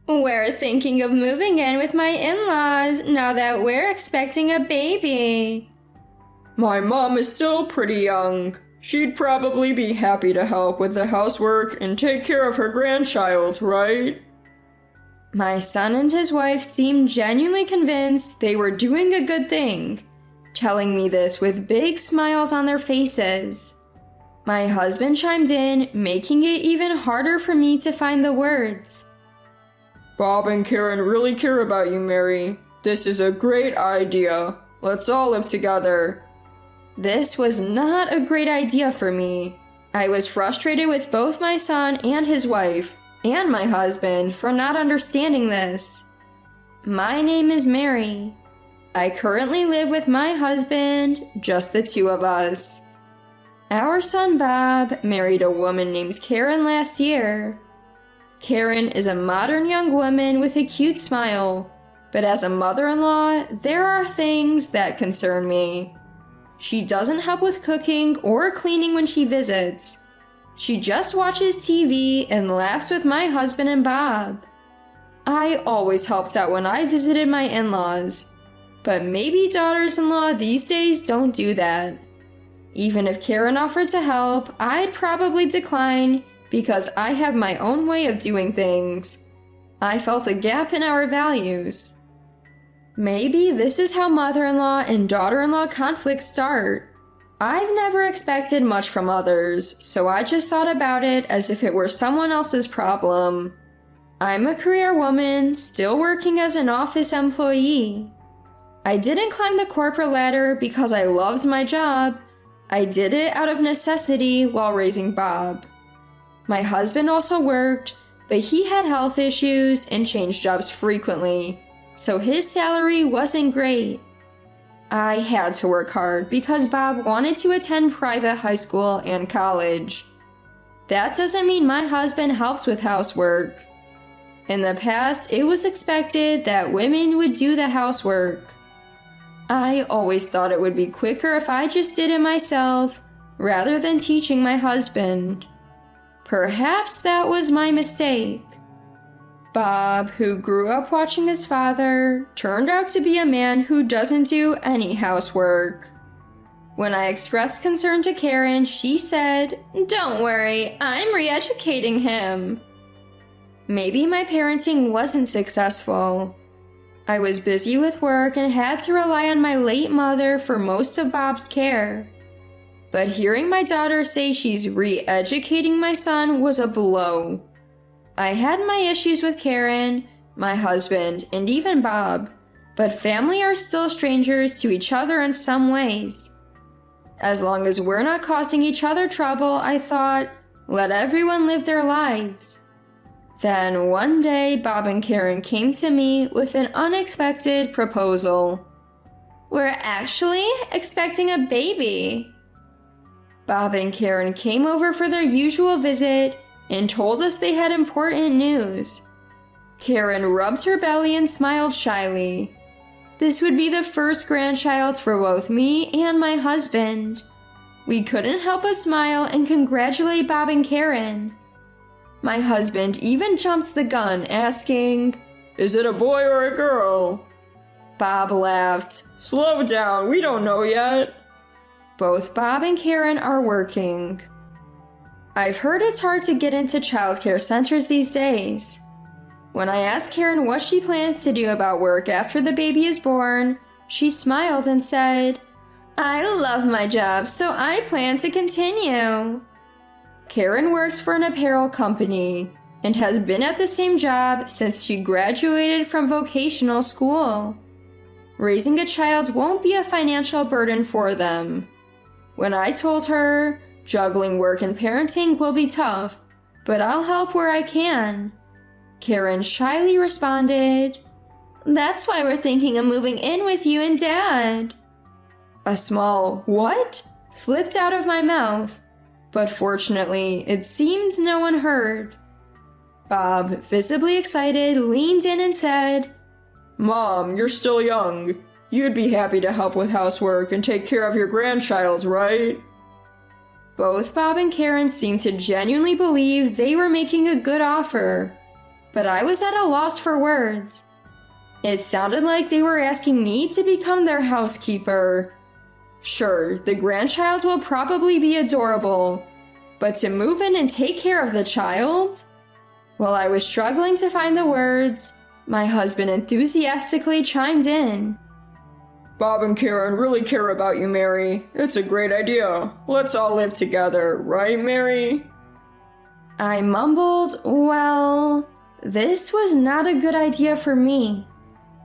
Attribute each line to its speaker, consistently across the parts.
Speaker 1: We're thinking of moving in with my in-laws now that we're expecting a baby.
Speaker 2: My mom is still pretty young. She'd probably be happy to help with the housework and take care of her grandchild, right?
Speaker 1: My son and his wife seemed genuinely convinced they were doing a good thing, telling me this with big smiles on their faces. My husband chimed in, making it even harder for me to find the words.
Speaker 2: Bob and Karen really care about you, Mary. This is a great idea. Let's all live together.
Speaker 1: This was not a great idea for me. I was frustrated with both my son and his wife, and my husband, for not understanding this. My name is Mary. I currently live with my husband, just the two of us. Our son Bob married a woman named Karen last year. Karen is a modern young woman with a cute smile, but as a mother-in-law, there are things that concern me. She doesn't help with cooking or cleaning when she visits. She just watches TV and laughs with my husband and Bob. I always helped out when I visited my in-laws, but maybe daughters-in-law these days don't do that. Even if Karen offered to help, I'd probably decline because I have my own way of doing things. I felt a gap in our values. Maybe this is how mother-in-law and daughter-in-law conflicts start. I've never expected much from others, so I just thought about it as if it were someone else's problem. I'm a career woman, still working as an office employee. I didn't climb the corporate ladder because I loved my job. I did it out of necessity while raising Bob. My husband also worked, but he had health issues and changed jobs frequently, so his salary wasn't great. I had to work hard because Bob wanted to attend private high school and college. That doesn't mean my husband helped with housework. In the past, it was expected that women would do the housework. I always thought it would be quicker if I just did it myself, rather than teaching my husband. Perhaps that was my mistake. Bob, who grew up watching his father, turned out to be a man who doesn't do any housework. When I expressed concern to Karen, she said, "Don't worry, I'm re-educating him." Maybe my parenting wasn't successful. I was busy with work and had to rely on my late mother for most of Bob's care. But hearing my daughter say she's re-educating my son was a blow. I had my issues with Karen, my husband, and even Bob, but family are still strangers to each other in some ways. As long as we're not causing each other trouble, I thought, let everyone live their lives. Then one day, Bob and Karen came to me with an unexpected proposal. We're actually expecting a baby. Bob and Karen came over for their usual visit and told us they had important news. Karen rubbed her belly and smiled shyly. This would be the first grandchild for both me and my husband. We couldn't help but smile and congratulate Bob and Karen. My husband even jumped the gun, asking,
Speaker 2: "Is it a boy or a girl?"
Speaker 1: Bob laughed.
Speaker 2: "Slow down, we don't know yet."
Speaker 1: Both Bob and Karen are working. I've heard it's hard to get into childcare centers these days. When I asked Karen what she plans to do about work after the baby is born, she smiled and said, "I love my job, so I plan to continue." Karen works for an apparel company and has been at the same job since she graduated from vocational school. Raising a child won't be a financial burden for them. When I told her, juggling work and parenting will be tough, but I'll help where I can, Karen shyly responded, "That's why we're thinking of moving in with you and Dad." A small "what?" slipped out of my mouth, but fortunately, it seemed no one heard. Bob, visibly excited, leaned in and said,
Speaker 2: "Mom, you're still young. You'd be happy to help with housework and take care of your grandchild, right?"
Speaker 1: Both Bob and Karen seemed to genuinely believe they were making a good offer. but I was at a loss for words. It sounded like they were asking me to become their housekeeper. Sure, the grandchild will probably be adorable, but to move in and take care of the child? While I was struggling to find the words, my husband enthusiastically chimed in.
Speaker 2: Bob and Karen really care about you, Mary. It's a great idea. Let's all live together, right, Mary?
Speaker 1: I mumbled, well, this was not a good idea for me.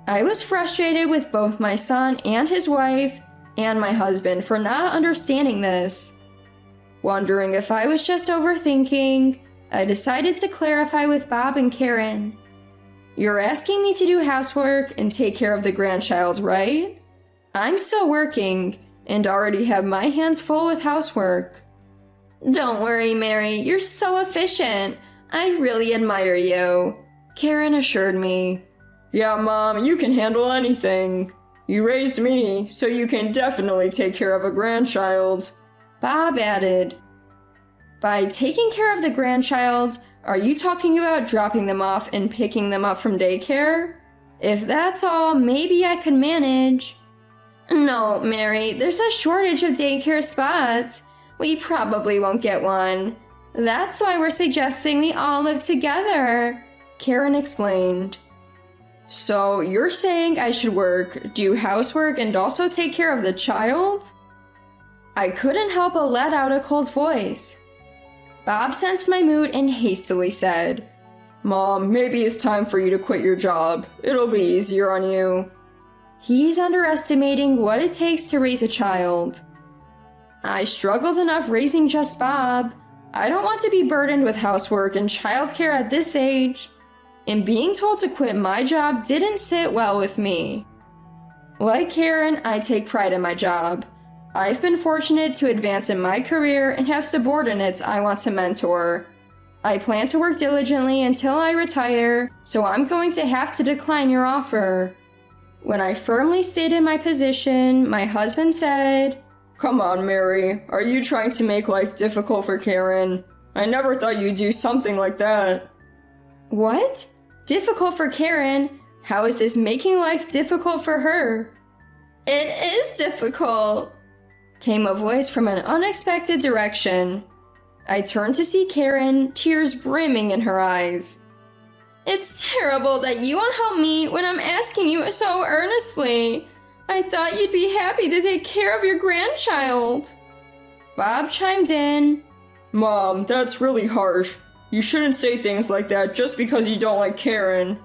Speaker 1: I was frustrated with both my son and his wife and my husband for not understanding this. Wondering if I was just overthinking, I decided to clarify with Bob and Karen. You're asking me to do housework and take care of the grandchild, right? I'm still working and already have my hands full with housework. Don't worry, Mary, you're so efficient. I really admire you, Karen assured me.
Speaker 2: Yeah, Mom, you can handle anything. You raised me, so you can definitely take care of a grandchild,
Speaker 1: Bob added. By taking care of the grandchild, are you talking about dropping them off and picking them up from daycare? If that's all, maybe I could manage. No, Mary, there's a shortage of daycare spots. We probably won't get one. That's why we're suggesting we all live together, Karen explained.
Speaker 2: So you're saying I should work, do housework, and also take care of the child?
Speaker 1: I couldn't help but let out a cold voice. Bob sensed my mood and hastily said,
Speaker 2: Mom, maybe it's time for you to quit your job. It'll be easier on you.
Speaker 1: He's underestimating what it takes to raise a child. I struggled enough raising just Bob. I don't want to be burdened with housework and childcare at this age. And being told to quit my job didn't sit well with me. Like Karen, I take pride in my job. I've been fortunate to advance in my career and have subordinates I want to mentor. I plan to work diligently until I retire, so I'm going to have to decline your offer. When I firmly stated my position, my husband said,
Speaker 2: Come on, Mary. Are you trying to make life difficult for Karen? I never thought you'd do something like that.
Speaker 1: What? Difficult for Karen? How is this making life difficult for her? It is difficult, came a voice from an unexpected direction. I turned to see Karen, tears brimming in her eyes. It's terrible that you won't help me when I'm asking you so earnestly. I thought you'd be happy to take care of your grandchild. Bob chimed in.
Speaker 2: Mom, that's really harsh. You shouldn't say things like that just because you don't like Karen.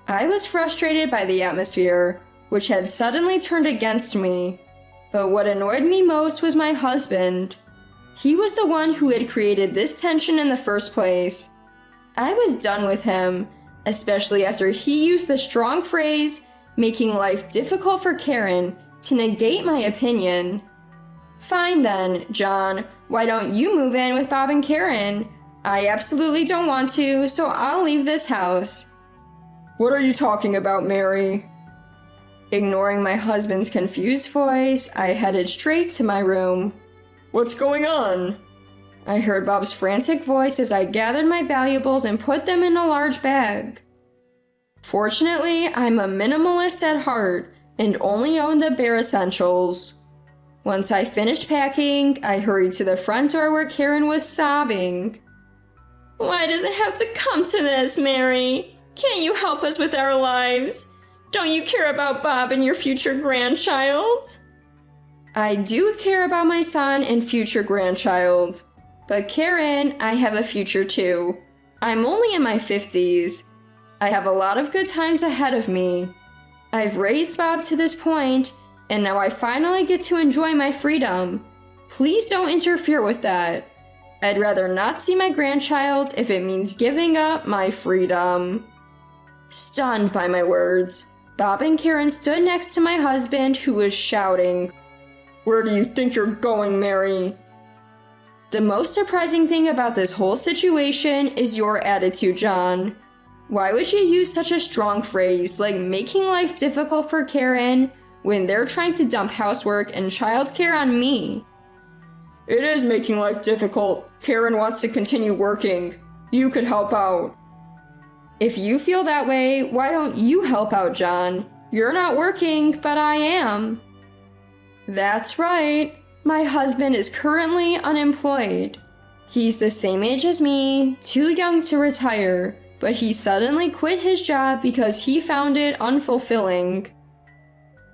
Speaker 1: I was frustrated by the atmosphere, which had suddenly turned against me. But what annoyed me most was my husband. He was the one who had created this tension in the first place. I was done with him, especially after he used the strong phrase, making life difficult for Karen, to negate my opinion. Fine then, John, why don't you move in with Bob and Karen? I absolutely don't want to, so I'll leave this house.
Speaker 2: What are you talking about, Mary?
Speaker 1: Ignoring my husband's confused voice, I headed straight to my room.
Speaker 2: What's going on?
Speaker 1: I heard Bob's frantic voice as I gathered my valuables and put them in a large bag. Fortunately, I'm a minimalist at heart and only own the bare essentials. Once I finished packing, I hurried to the front door where Karen was sobbing. Why does it have to come to this, Mary? Can't you help us with our lives? Don't you care about Bob and your future grandchild? I do care about my son and future grandchild. But Karen, I have a future too. I'm only in my 50s. I have a lot of good times ahead of me. I've raised Bob to this point, and now I finally get to enjoy my freedom. Please don't interfere with that. I'd rather not see my grandchild if it means giving up my freedom. Stunned by my words, Bob and Karen stood next to my husband, who was shouting,
Speaker 2: Where do you think you're going, Mary?
Speaker 1: The most surprising thing about this whole situation is your attitude, John. Why would you use such a strong phrase like making life difficult for Karen when they're trying to dump housework and childcare on me?
Speaker 2: It is making life difficult. Karen wants to continue working. You could help out.
Speaker 1: If you feel that way, why don't you help out John? You're not working, but I am. That's right. My husband is currently unemployed. He's the same age as me, too young to retire, but he suddenly quit his job because he found it unfulfilling.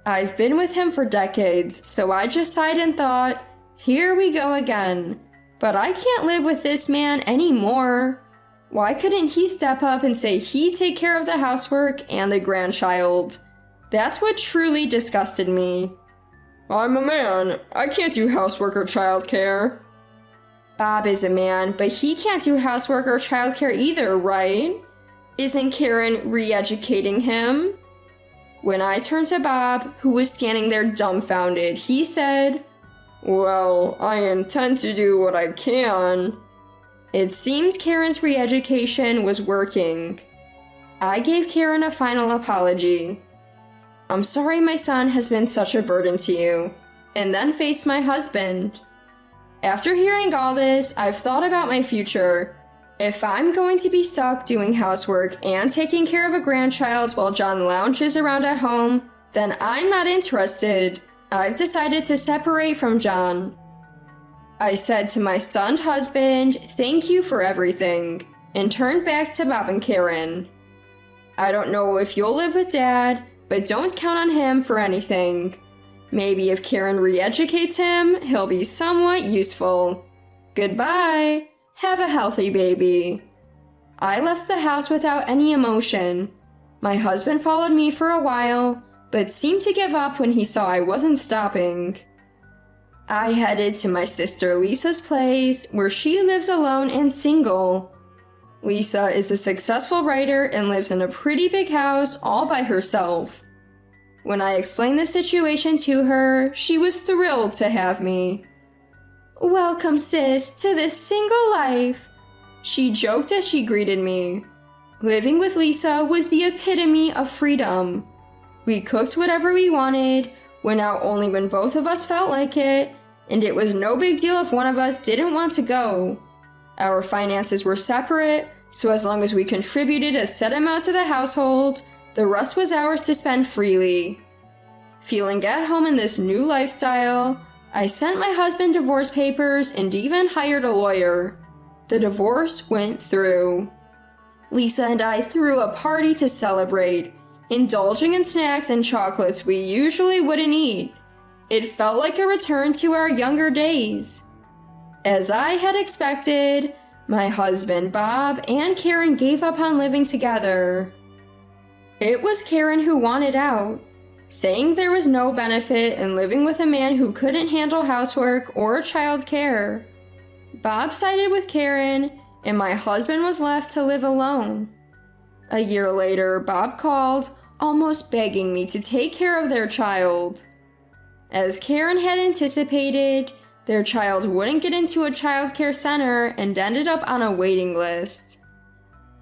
Speaker 1: I've been with him for decades, so I just sighed and thought, here we go again. But I can't live with this man anymore. Why couldn't he step up and say he'd take care of the housework and the grandchild? That's what truly disgusted me.
Speaker 2: I'm a man. I can't do housework or childcare.
Speaker 1: Bob is a man, but he can't do housework or childcare either, right? Isn't Karen re-educating him? When I turned to Bob, who was standing there dumbfounded, he said,
Speaker 2: Well, I intend to do what I can.
Speaker 1: It seemed Karen's re-education was working. I gave Karen a final apology. I'm sorry my son has been such a burden to you, and then faced my husband. After hearing all this, I've thought about my future. If I'm going to be stuck doing housework and taking care of a grandchild while John lounges around at home, then I'm not interested. I've decided to separate from John. I said to my stunned husband, thank you for everything, and turned back to Bob and Karen. I don't know if you'll live with Dad, but don't count on him for anything. Maybe if Karen re-educates him, he'll be somewhat useful. Goodbye. Have a healthy baby. I left the house without any emotion. My husband followed me for a while, but seemed to give up when he saw I wasn't stopping. I headed to my sister Lisa's place, where she lives alone and single. Lisa is a successful writer and lives in a pretty big house all by herself. When I explained the situation to her, she was thrilled to have me. Welcome, sis, to this single life, she joked as she greeted me. Living with Lisa was the epitome of freedom. We cooked whatever we wanted, went out only when both of us felt like it, and it was no big deal if one of us didn't want to go. Our finances were separate, so as long as we contributed a set amount to the household, the rest was ours to spend freely. Feeling at home in this new lifestyle, I sent my husband divorce papers and even hired a lawyer. The divorce went through. Lisa and I threw a party to celebrate, indulging in snacks and chocolates we usually wouldn't eat. It felt like a return to our younger days. As I had expected, my husband, Bob, and Karen gave up on living together. It was Karen who wanted out, saying there was no benefit in living with a man who couldn't handle housework or child care. Bob sided with Karen, and my husband was left to live alone. A year later, Bob called, almost begging me to take care of their child. As Karen had anticipated, their child wouldn't get into a child care center and ended up on a waiting list.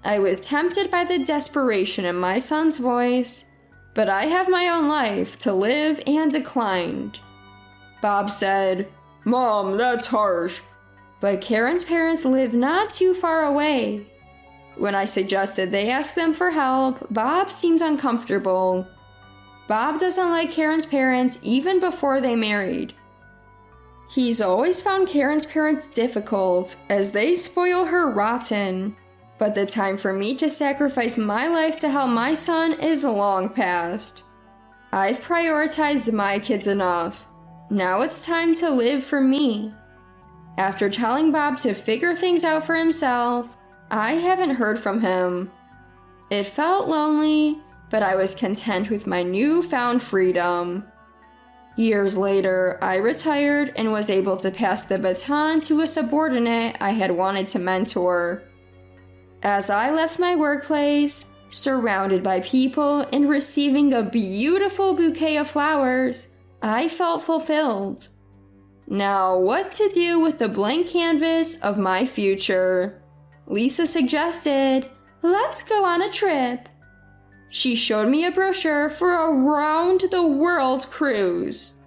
Speaker 1: I was tempted by the desperation in my son's voice, but I have my own life to live and declined. Bob said,
Speaker 2: Mom, that's harsh.
Speaker 1: But Karen's parents live not too far away. When I suggested they ask them for help, Bob seemed uncomfortable. Bob doesn't like Karen's parents even before they married. He's always found Karen's parents difficult, as they spoil her rotten. But the time for me to sacrifice my life to help my son is long past. I've prioritized my kids enough. Now it's time to live for me. After telling Bob to figure things out for himself, I haven't heard from him. It felt lonely, but I was content with my newfound freedom. Years later, I retired and was able to pass the baton to a subordinate I had wanted to mentor. As I left my workplace, surrounded by people and receiving a beautiful bouquet of flowers, I felt fulfilled. Now, what to do with the blank canvas of my future? Lisa suggested, let's go on a trip. She showed me a brochure for a round-the-world cruise.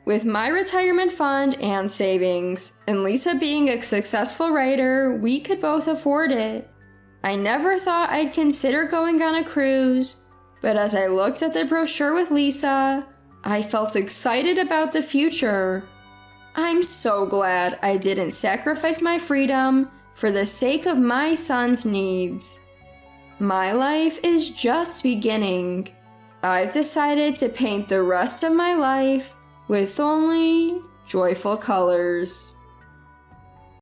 Speaker 1: With my retirement fund and savings, and Lisa being a successful writer, we could both afford it. I never thought I'd consider going on a cruise, but as I looked at the brochure with Lisa, I felt excited about the future. I'm so glad I didn't sacrifice my freedom for the sake of my son's needs. My life is just beginning. I've decided to paint the rest of my life with only joyful colors.